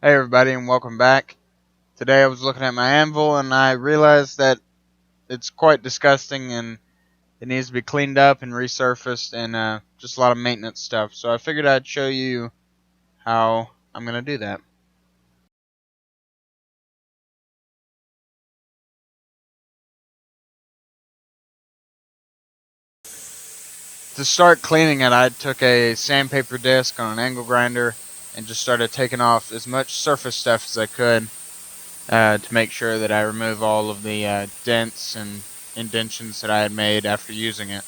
Hey everybody, and welcome back. Today I was looking at my anvil and I realized that it's quite disgusting and it needs to be cleaned up and resurfaced and just a lot of maintenance stuff. So I figured I'd show you how I'm going to do that. To start cleaning it, I took a sandpaper disc on an angle grinder and just started taking off as much surface stuff as I could to make sure that I remove all of the dents and indentions that I had made after using it.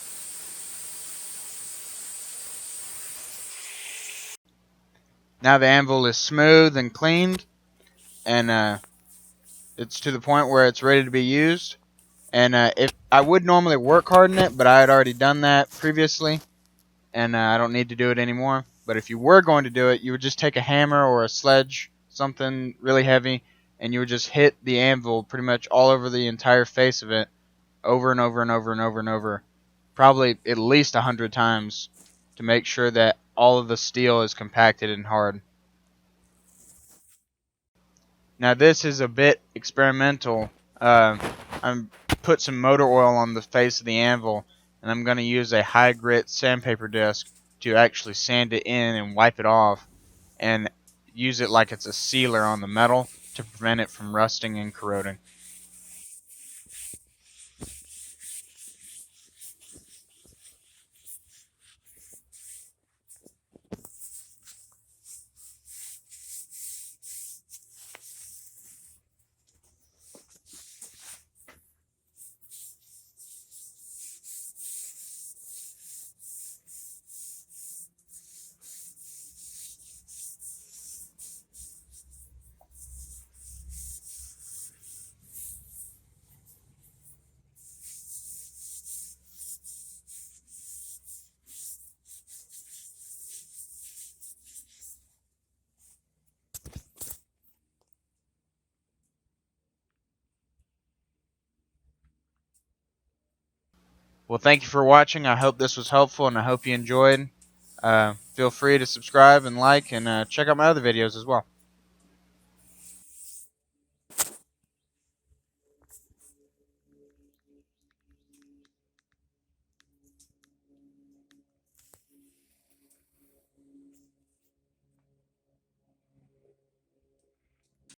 Now the anvil is smooth and cleaned, and it's to the point where it's ready to be used. And if I would normally work harden it, but I had already done that previously, and I don't need to do it anymore. But if you were going to do it, you would just take a hammer or a sledge, something really heavy, and you would just hit the anvil pretty much all over the entire face of it, over and over and over and over and over, probably at least 100 times, to make sure that all of the steel is compacted and hard. Now this is a bit experimental. I'm put some motor oil on the face of the anvil, and I'm going to use a high grit sandpaper disc to actually sand it in and wipe it off, and use it like it's a sealer on the metal to prevent it from rusting and corroding. Well, thank you for watching. I hope this was helpful, and I hope you enjoyed. Feel free to subscribe and like, and check out my other videos as well.